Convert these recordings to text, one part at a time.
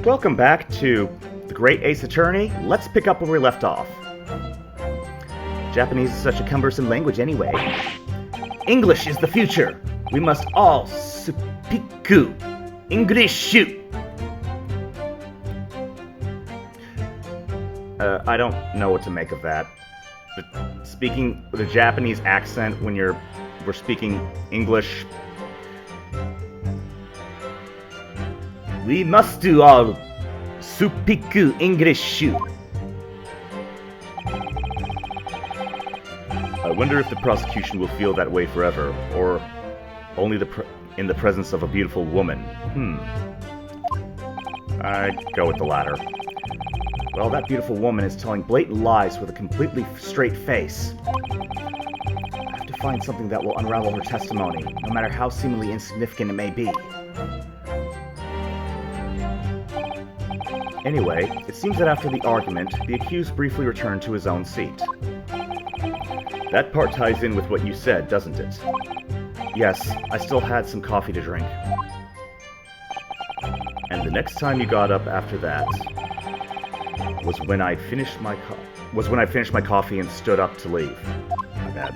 Welcome back to the Great Ace Attorney. Let's pick up where we left off. Japanese is such a cumbersome language anyway. English is the future. We must all supiku Englishu. I don't know what to make of that. But speaking with a Japanese accent when we're speaking English. We must do all supiku Englishu. I wonder if the prosecution will feel that way forever, or only in the presence of a beautiful woman. I'd go with the latter. Well, that beautiful woman is telling blatant lies with a completely straight face. I have to find something that will unravel her testimony, no matter how seemingly insignificant it may be. Anyway, it seems that after the argument, the accused briefly returned to his own seat. That part ties in with what you said, doesn't it? Yes, I still had some coffee to drink. And the next time you got up after that was when I finished my coffee and stood up to leave. My bad.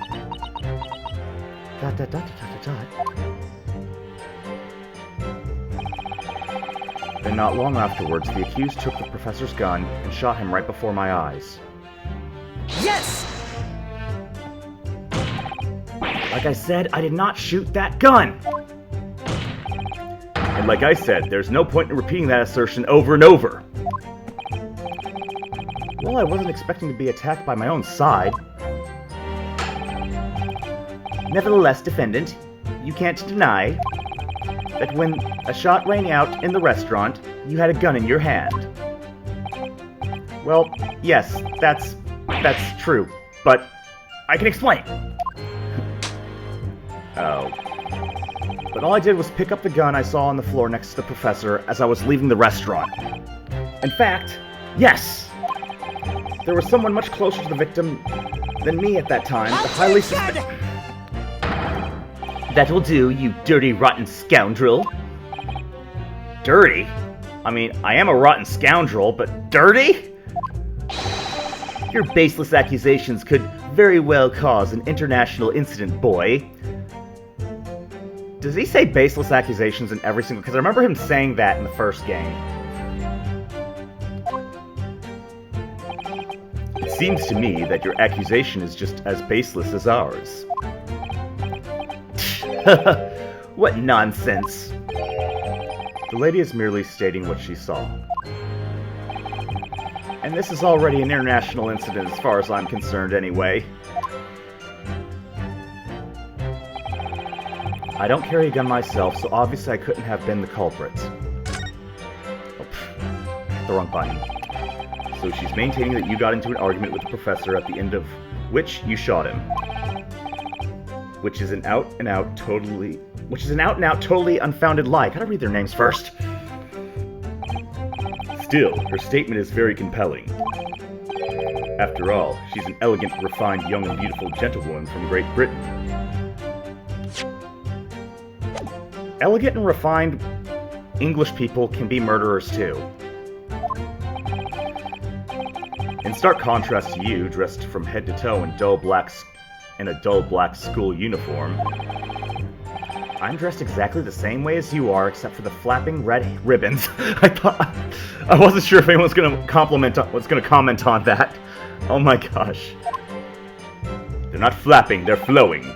Then not long afterwards, the accused took the professor's gun and shot him right before my eyes. Yes! Like I said, I did not shoot that gun! And like I said, there's no point in repeating that assertion over and over. Well, I wasn't expecting to be attacked by my own side. Nevertheless, defendant, you can't deny that when a shot rang out in the restaurant, you had a gun in your hand. Well, yes, that's true, but I can explain. Oh. But all I did was pick up the gun I saw on the floor next to the professor as I was leaving the restaurant. In fact, yes! There was someone much closer to the victim than me at that time, the highly suspicious... That will do, you dirty, rotten scoundrel. Dirty? I mean, I am a rotten scoundrel, but dirty? Your baseless accusations could very well cause an international incident, boy. Does he say baseless accusations in every single... Because I remember him saying that in the first game. It seems to me that your accusation is just as baseless as ours. What nonsense! The lady is merely stating what she saw. And this is already an international incident as far as I'm concerned anyway. I don't carry a gun myself, so obviously I couldn't have been the culprit. Oh, the wrong button. So she's maintaining that you got into an argument with the professor at the end of which you shot him. Which is an out and out totally unfounded lie. Gotta read their names first. Still, her statement is very compelling. After all, she's an elegant, refined, young and beautiful gentlewoman from Great Britain. Elegant and refined English people can be murderers too. In stark contrast to you, dressed from head to toe in a dull black school uniform, I'm dressed exactly the same way as you are, except for the flapping red ribbons. I wasn't sure if anyone was going to comment on that. Oh my gosh. They're not flapping, they're flowing.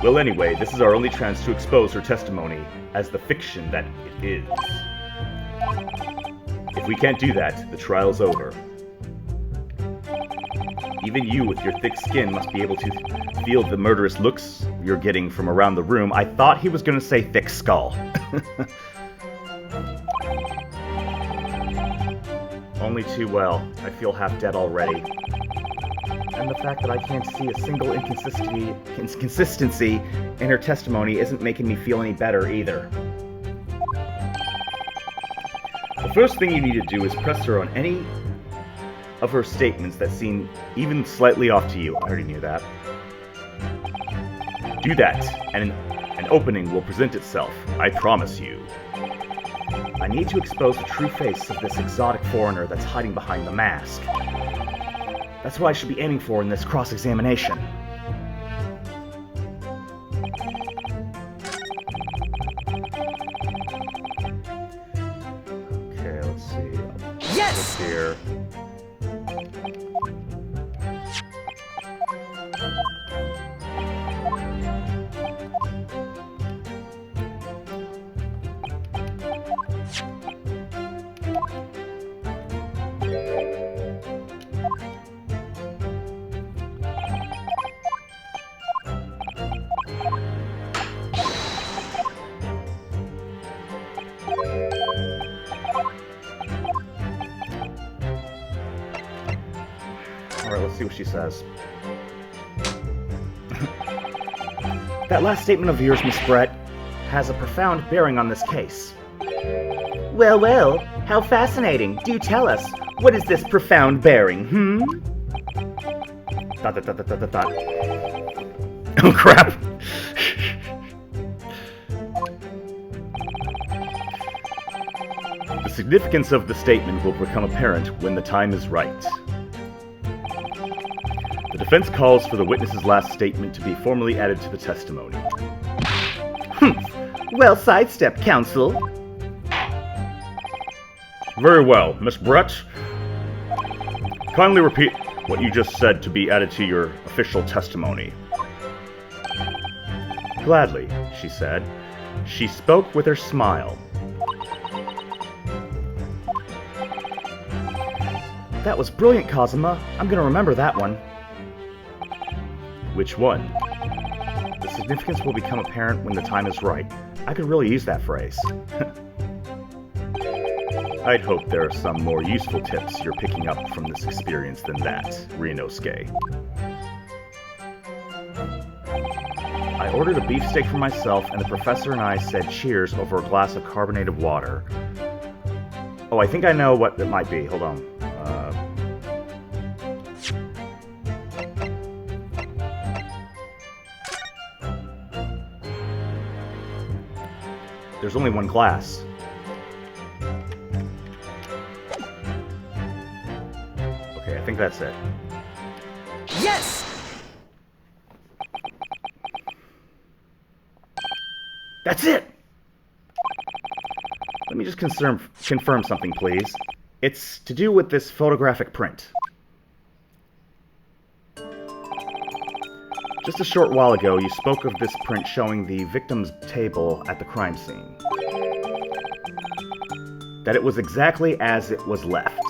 Well, anyway, this is our only chance to expose her testimony as the fiction that it is. If we can't do that, the trial's over. Even you, with your thick skin, must be able to feel the murderous looks you're getting from around the room. I thought he was going to say thick skull. Only too well. I feel half dead already. And the fact that I can't see a single inconsistency in her testimony isn't making me feel any better either. The first thing you need to do is press her on any of her statements that seem even slightly off to you. I already knew that. Do that, and an opening will present itself. I promise you. I need to expose the true face of this exotic foreigner that's hiding behind the mask. That's what I should be aiming for in this cross-examination. Okay, let's see. Yes! Here. Alright, let's see what she says. That last statement of yours, Miss Brett, has a profound bearing on this case. Well, well, how fascinating. Do tell us, what is this profound bearing, Dot, dot, dot, dot, dot, dot. Oh, crap. The significance of the statement will become apparent when the time is right. The defense calls for the witness's last statement to be formally added to the testimony. Well sidestepped, counsel. Very well, Miss Brett. Kindly repeat what you just said to be added to your official testimony. Gladly, she said. She spoke with her smile. That was brilliant, Kazuma. I'm gonna remember that one. Which one? The significance will become apparent when the time is right. I could really use that phrase. I'd hope there are some more useful tips you're picking up from this experience than that, Ryunosuke. I ordered a beefsteak for myself, and the professor and I said cheers over a glass of carbonated water. Oh, I think I know what it might be. Hold on. There's only one glass. Okay, I think that's it. Yes! That's it! Let me just confirm something, please. It's to do with this photographic print. Just a short while ago, you spoke of this print showing the victim's table at the crime scene. That it was exactly as it was left.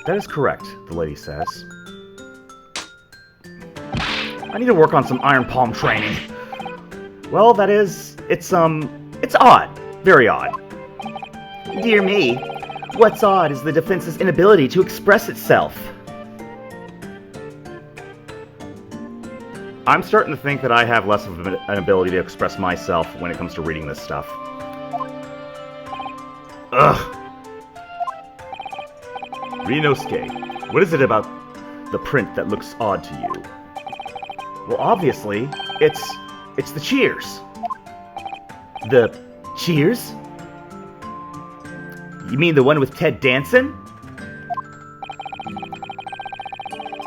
That is correct, the lady says. I need to work on some iron palm training. Well, that is, it's odd. Very odd. Dear me, what's odd is the defense's inability to express itself. I'm starting to think that I have less of an ability to express myself when it comes to reading this stuff. Ugh. Ryunosuke, what is it about the print that looks odd to you? Well, obviously, it's the cheers. The cheers? You mean the one with Ted Danson?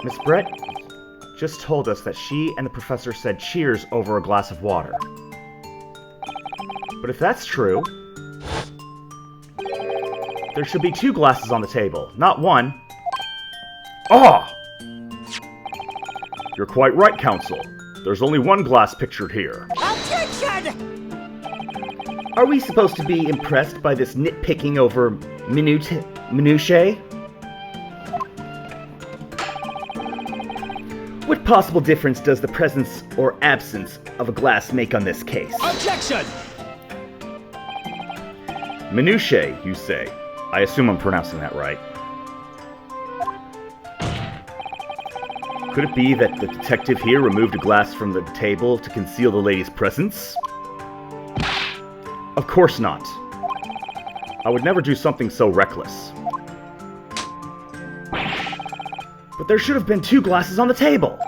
Miss Brett just told us that she and the professor said cheers over a glass of water. But if that's true, there should be 2 glasses on the table, not 1. Ah! You're quite right, counsel. There's only 1 glass pictured here. Objection! Are we supposed to be impressed by this nitpicking over minutiae? What possible difference does the presence or absence of a glass make on this case? Objection! Minutiae, you say. I assume I'm pronouncing that right. Could it be that the detective here removed a glass from the table to conceal the lady's presence? Of course not. I would never do something so reckless. But there should have been 2 glasses on the table.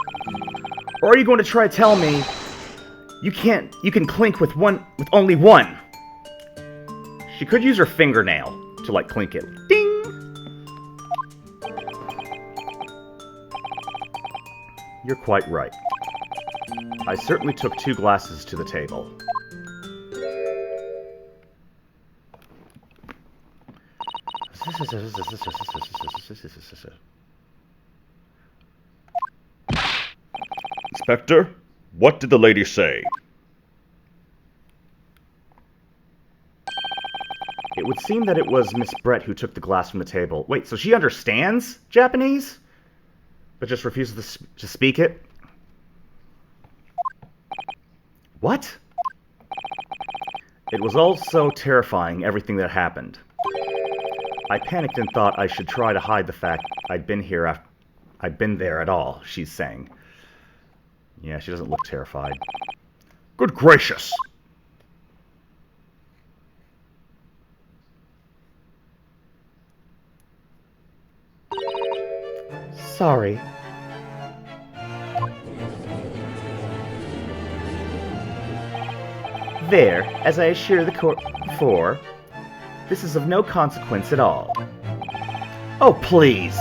Or are you going to try to tell me You can clink with only one. She could use her fingernail to, like, clink it. Ding! You're quite right. I certainly took 2 glasses to the table. Inspector, what did the lady say? It would seem that it was Miss Brett who took the glass from the table. Wait, so she understands Japanese? But just refuses to speak it? What? It was all so terrifying, everything that happened. I panicked and thought I should try to hide the fact I'd been there at all, she's saying. Yeah, she doesn't look terrified. Good gracious! Sorry. There, as I assured the court before, this is of no consequence at all. Oh, please!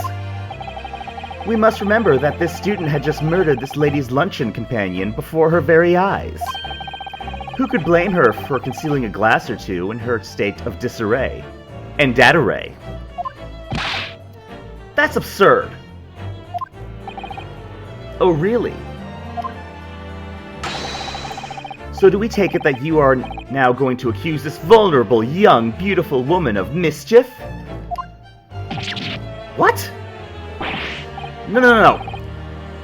We must remember that this student had just murdered this lady's luncheon companion before her very eyes. Who could blame her for concealing a glass or two in her state of disarray and datarray? That's absurd! Oh, really? So do we take it that you are now going to accuse this vulnerable, young, beautiful woman of mischief? What? No.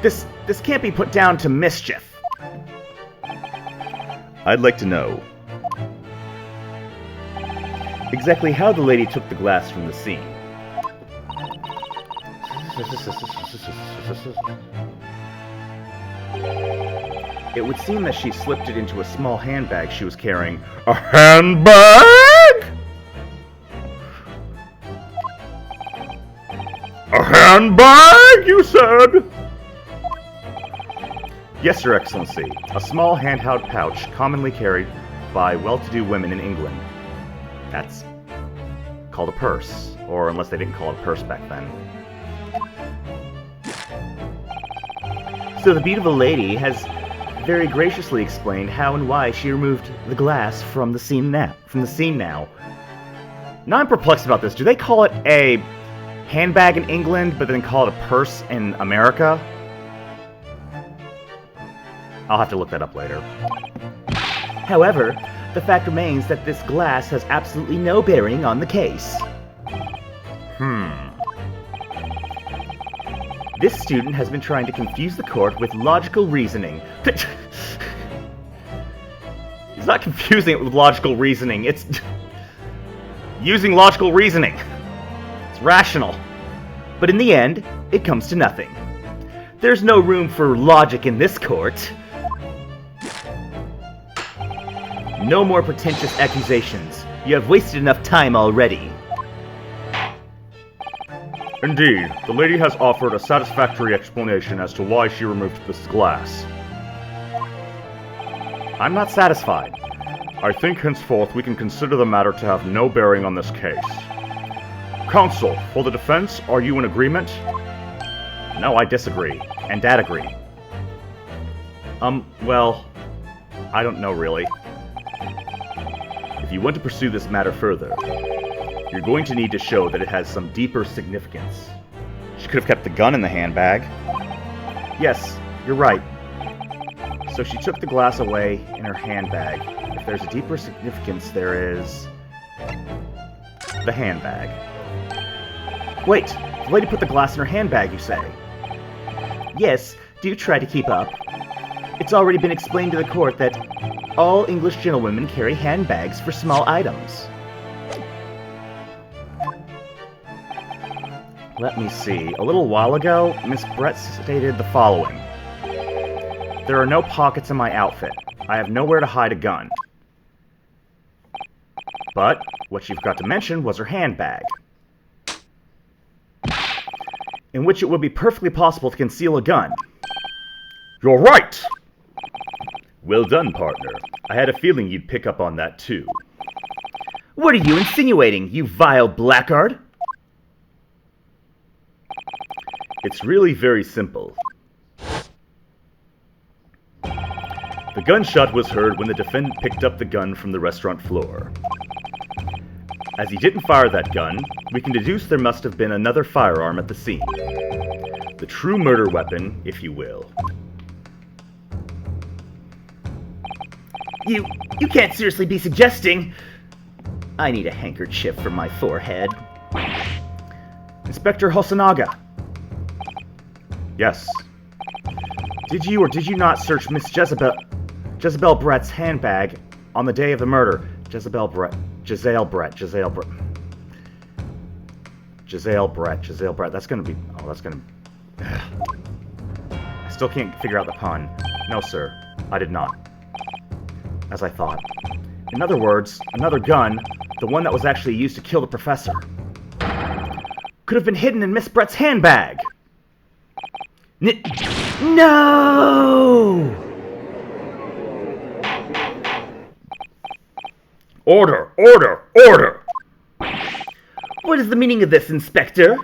This can't be put down to mischief. I'd like to know Exactly how the lady took the glass from the scene. It would seem that she slipped it into a small handbag she was carrying. a handbag? A handbag, you said? Yes, Your Excellency. A small handheld pouch commonly carried by well-to-do women in England. That's called a purse, or unless they didn't call it a purse back then. So the beautiful lady has very graciously explained how and why she removed the glass from the scene now. Now I'm perplexed about this. Do they call it a handbag in England, but then call it a purse in America? I'll have to look that up later. However, the fact remains that this glass has absolutely no bearing on the case. This student has been trying to confuse the court with logical reasoning. He's not confusing it with logical reasoning. It's using logical reasoning. It's rational. But in the end, it comes to nothing. There's no room for logic in this court. No more pretentious accusations. You have wasted enough time already. Indeed, the lady has offered a satisfactory explanation as to why she removed this glass. I'm not satisfied. I think henceforth we can consider the matter to have no bearing on this case. Counsel, for the defense, are you in agreement? No, I disagree. And Dad agree. Well, I don't know really. If you want to pursue this matter further, you're going to need to show that it has some deeper significance. She could have kept the gun in the handbag. Yes, you're right. So she took the glass away in her handbag. If there's a deeper significance, there is the handbag. Wait, the lady put the glass in her handbag, you say? Yes, do try to keep up. It's already been explained to the court that all English gentlewomen carry handbags for small items. Let me see. A little while ago, Miss Brett stated the following. There are no pockets in my outfit. I have nowhere to hide a gun. But what she forgot to mention was her handbag, in which it would be perfectly possible to conceal a gun. You're right! Well done, partner. I had a feeling you'd pick up on that too. What are you insinuating, you vile blackguard? It's really very simple. The gunshot was heard when the defendant picked up the gun from the restaurant floor. As he didn't fire that gun, we can deduce there must have been another firearm at the scene. The true murder weapon, if you will. You can't seriously be suggesting... I need a handkerchief for my forehead. Inspector Hosonaga. Yes. Did you or did you not search Miss Jezebel Brett's handbag on the day of the murder? Giselle Brett. That's gonna be... Oh, that's gonna... I still can't figure out the pun. No, sir. I did not. As I thought. In other words, another gun, the one that was actually used to kill the professor, could have been hidden in Miss Brett's handbag. No! Order! Order! Order! What is the meaning of this, Inspector?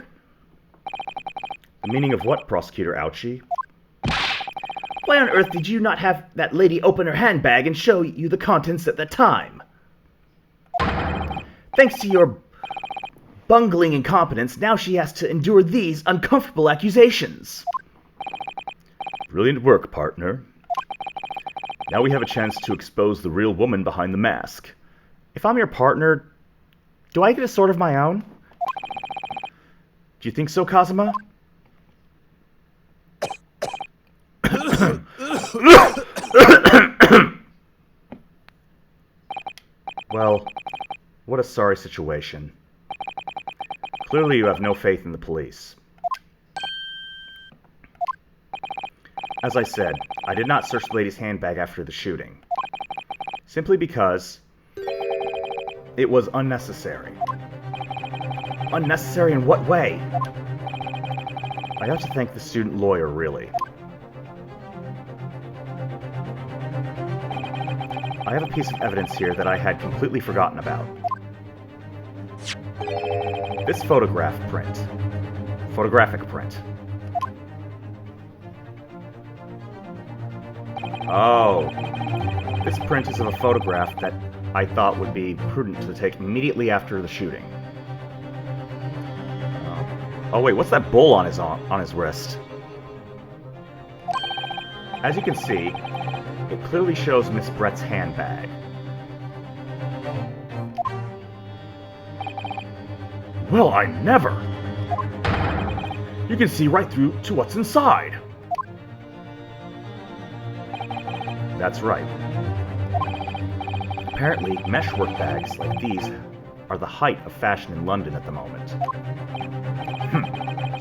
The meaning of what, Prosecutor Ouchie? Why on earth did you not have that lady open her handbag and show you the contents at the time? Thanks to your bungling incompetence, now she has to endure these uncomfortable accusations. Brilliant work, partner. Now we have a chance to expose the real woman behind the mask. If I'm your partner, do I get a sword of my own? Do you think so, Kazuma? Well, what a sorry situation. Clearly you have no faith in the police. As I said, I did not search the lady's handbag after the shooting. Simply because it was unnecessary. Unnecessary in what way? I have to thank the student lawyer, really. I have a piece of evidence here that I had completely forgotten about. This photographic print. Oh, this print is of a photograph that I thought would be prudent to take immediately after the shooting. Oh wait, what's that bowl on his wrist? As you can see, it clearly shows Miss Brett's handbag. Well, I never! You can see right through to what's inside. That's right. Apparently, meshwork bags like these are the height of fashion in London at the moment.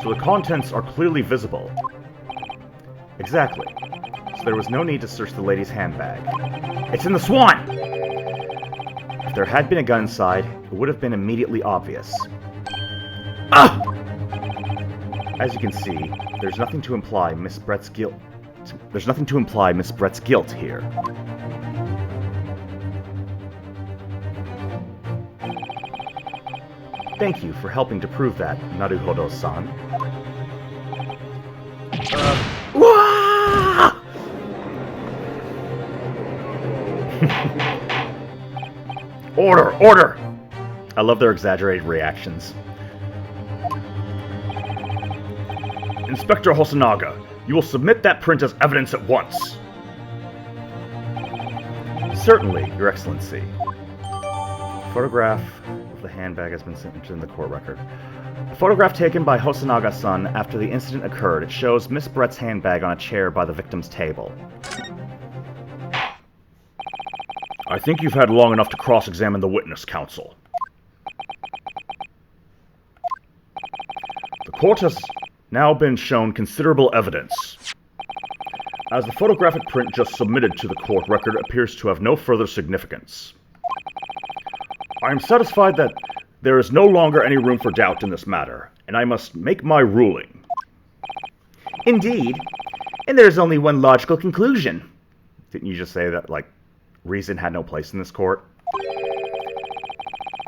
So the contents are clearly visible. Exactly. So there was no need to search the lady's handbag. It's in the Swan! If there had been a gun inside, it would have been immediately obvious. Ah! As you can see, there's nothing to imply Miss Brett's guilt. There's nothing to imply Miss Brett's guilt here. Thank you for helping to prove that, Naruhodo-san. Order! Order! I love their exaggerated reactions. Inspector Hosonaga, you will submit that print as evidence at once. Certainly, Your Excellency. Photograph of the handbag has been entered in the court record. A photograph taken by Hosonaga-san after the incident occurred. It shows Miss Brett's handbag on a chair by the victim's table. I think you've had long enough to cross-examine the witness, counsel. The court has now been shown considerable evidence, as the photographic print just submitted to the court record appears to have no further significance. I am satisfied that there is no longer any room for doubt in this matter, and I must make my ruling. Indeed. And there's only one logical conclusion. Didn't you just say that, like, reason had no place in this court?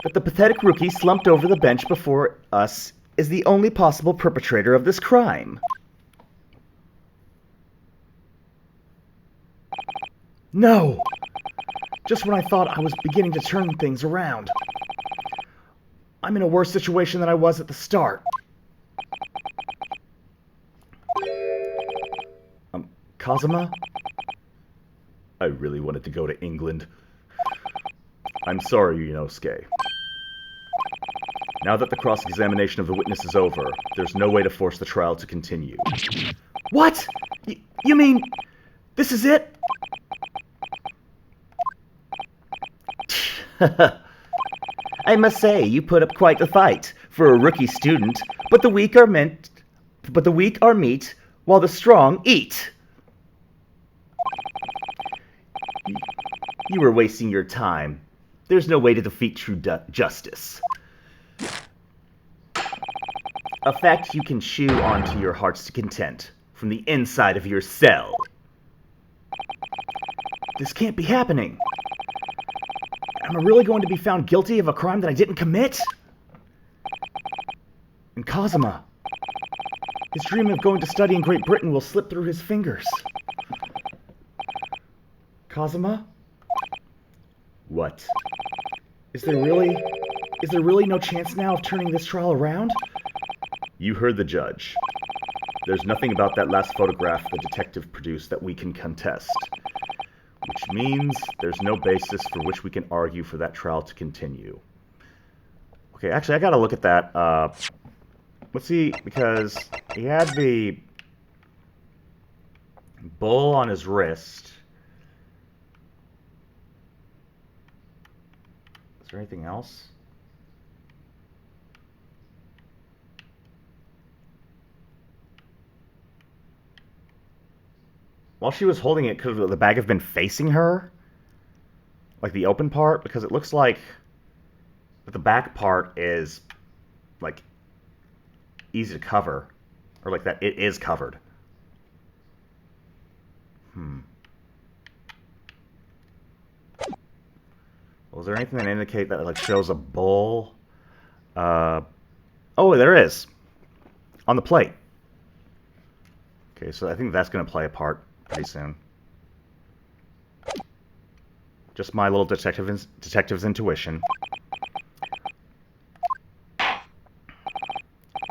That the pathetic rookie slumped over the bench before us is the only possible perpetrator of this crime. No! Just when I thought I was beginning to turn things around. I'm in a worse situation than I was at the start. Kazuma? I really wanted to go to England. I'm sorry, Ryunosuke. Now that the cross-examination of the witness is over, there's no way to force the trial to continue. What? You mean this is it? I must say, you put up quite the fight for a rookie student, but the weak are meat while the strong eat. You were wasting your time. There's no way to defeat true justice. A fact you can chew onto your heart's content from the inside of your cell. This can't be happening. Am I really going to be found guilty of a crime that I didn't commit? And Kazuma, his dream of going to study in Great Britain will slip through his fingers. Kazuma? What? Is there really no chance now of turning this trial around? You heard the judge. There's nothing about that last photograph the detective produced that we can contest. Which means there's no basis for which we can argue for that trial to continue. Okay, actually, I gotta look at that. Let's see, because he had the bull on his wrist. Is there anything else? While she was holding it, could the bag have been facing her? Like the open part? Because it looks like that the back part is, like, easy to cover. Or like that it is covered. Was there anything that indicate that, like, shows a bull? Oh, there is. On the plate. Okay, so I think that's going to play a part pretty soon. Just my little detective's intuition.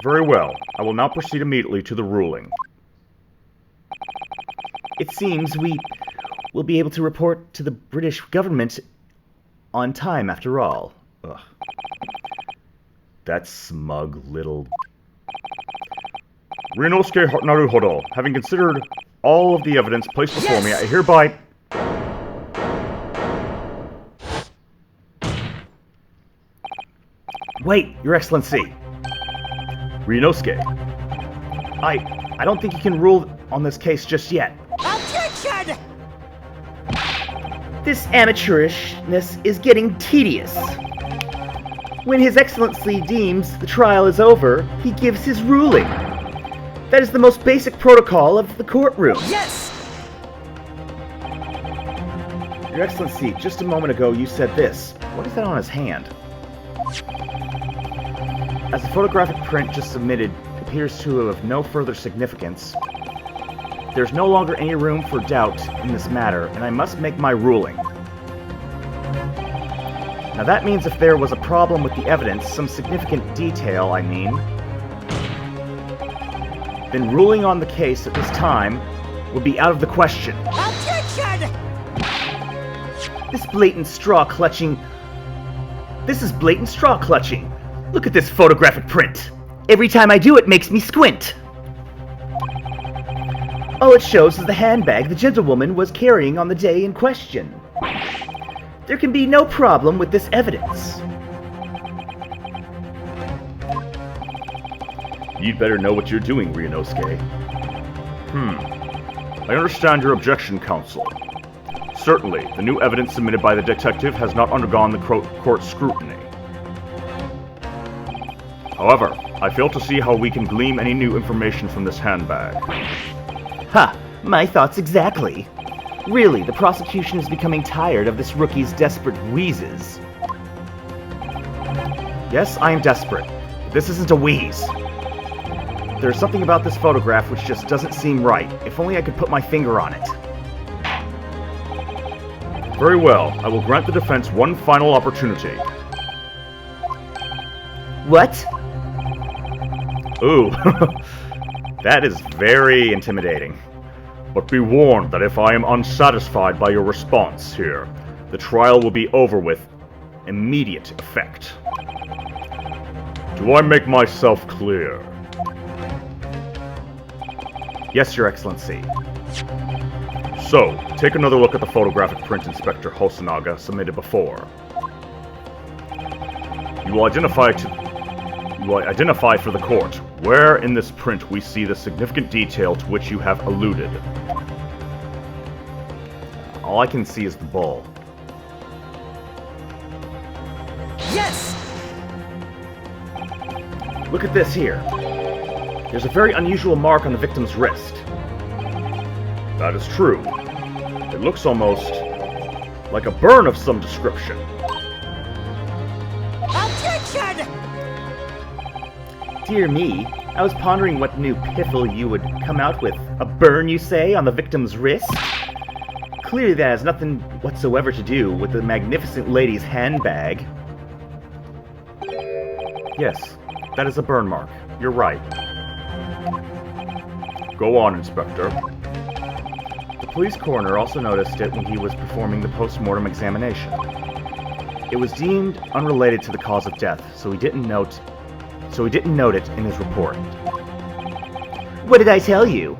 Very well. I will now proceed immediately to the ruling. It seems we will be able to report to the British government on time, after all. Ugh. That smug little... Ryunosuke Naruhodo, having considered all of the evidence placed before me, I hereby... Wait, Your Excellency. Ryunosuke. I don't think you can rule on this case just yet. Objection! This amateurishness is getting tedious. When His Excellency deems the trial is over, he gives his ruling. That is the most basic protocol of the courtroom. Yes! Your Excellency, just a moment ago you said this. What is that on his hand? As the photographic print just submitted appears to have no further significance, there's no longer any room for doubt in this matter, and I must make my ruling. Now that means if there was a problem with the evidence, some significant detail, I mean, then ruling on the case at this time would be out of the question. Objection! This blatant straw clutching... This is blatant straw clutching. Look at this photographic print. Every time I do it makes me squint. All it shows is the handbag the gentlewoman was carrying on the day in question. There can be no problem with this evidence. You'd better know what you're doing, Ryunosuke. I understand your objection, counsel. Certainly, the new evidence submitted by the detective has not undergone the court's scrutiny. However, I fail to see how we can glean any new information from this handbag. Ha! My thoughts exactly. Really, the prosecution is becoming tired of this rookie's desperate wheezes. Yes, I am desperate. But this isn't a wheeze. There's something about this photograph which just doesn't seem right. If only I could put my finger on it. Very well. I will grant the defense one final opportunity. What? Ooh. That is very intimidating. But be warned that if I am unsatisfied by your response here, the trial will be over with immediate effect. Do I make myself clear? Yes, Your Excellency. So, take another look at the photographic print Inspector Hosonaga submitted before. You will identify for the court where in this print we see the significant detail to which you have alluded. All I can see is the bull. Yes! Look at this here. There's a very unusual mark on the victim's wrist. That is true. It looks almost like a burn of some description. Objection! Dear me, I was pondering what new piffle you would come out with. A burn, you say, on the victim's wrist? Clearly that has nothing whatsoever to do with the magnificent lady's handbag. Yes, that is a burn mark. You're right. Go on, Inspector. The police coroner also noticed it when he was performing the post-mortem examination. It was deemed unrelated to the cause of death, so he didn't note it in his report. What did I tell you?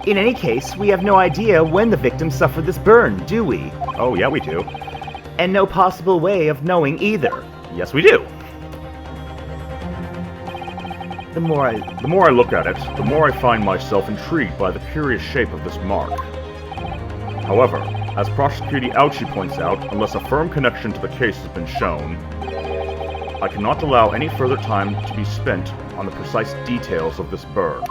In any case, we have no idea when the victim suffered this burn, do we? Oh, yeah, we do. And no possible way of knowing either. Yes, we do. The more I look at it, the more I find myself intrigued by the curious shape of this mark. However, as Prosecutor Ouchi points out, unless a firm connection to the case has been shown, I cannot allow any further time to be spent on the precise details of this burn.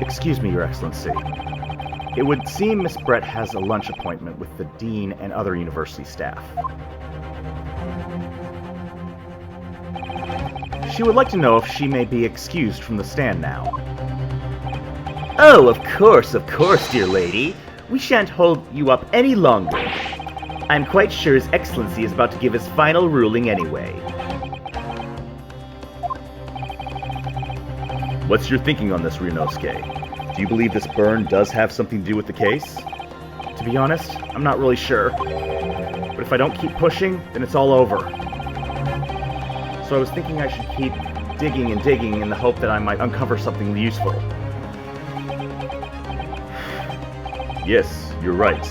Excuse me, Your Excellency. It would seem Miss Brett has a lunch appointment with the dean and other university staff. She would like to know if she may be excused from the stand now. Oh, of course, dear lady. We shan't hold you up any longer. I'm quite sure His Excellency is about to give his final ruling anyway. What's your thinking on this, Ryunosuke? Do you believe this burn does have something to do with the case? To be honest, I'm not really sure. But if I don't keep pushing, then it's all over. So I was thinking I should keep digging and digging in the hope that I might uncover something useful. Yes, you're right.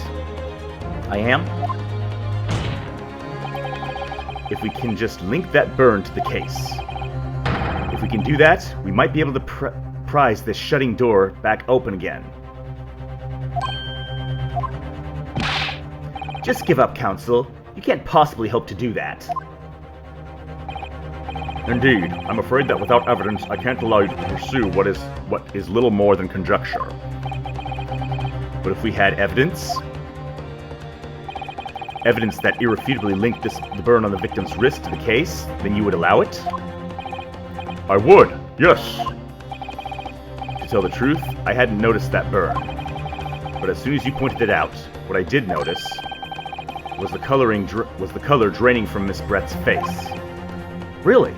I am? If we can just link that burn to the case. If we can do that, we might be able to prise this shutting door back open again. Just give up, Counsel. You can't possibly hope to do that. Indeed, I'm afraid that without evidence, I can't allow you to pursue what is little more than conjecture. But if we had evidence that irrefutably linked the burn on the victim's wrist to the case, then you would allow it? I would, yes. To tell the truth, I hadn't noticed that burn. But as soon as you pointed it out, what I did notice was the color draining from Miss Brett's face. Really?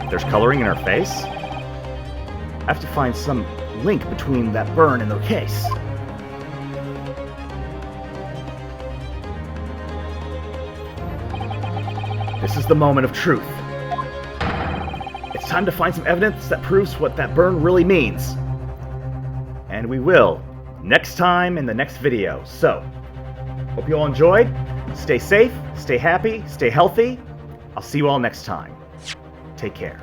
There's coloring in her face? I have to find some link between that burn and the case. This is the moment of truth. It's time to find some evidence that proves what that burn really means. And we will, next time in the next video. So, hope you all enjoyed. Stay safe, stay happy, stay healthy. I'll see you all next time. Take care.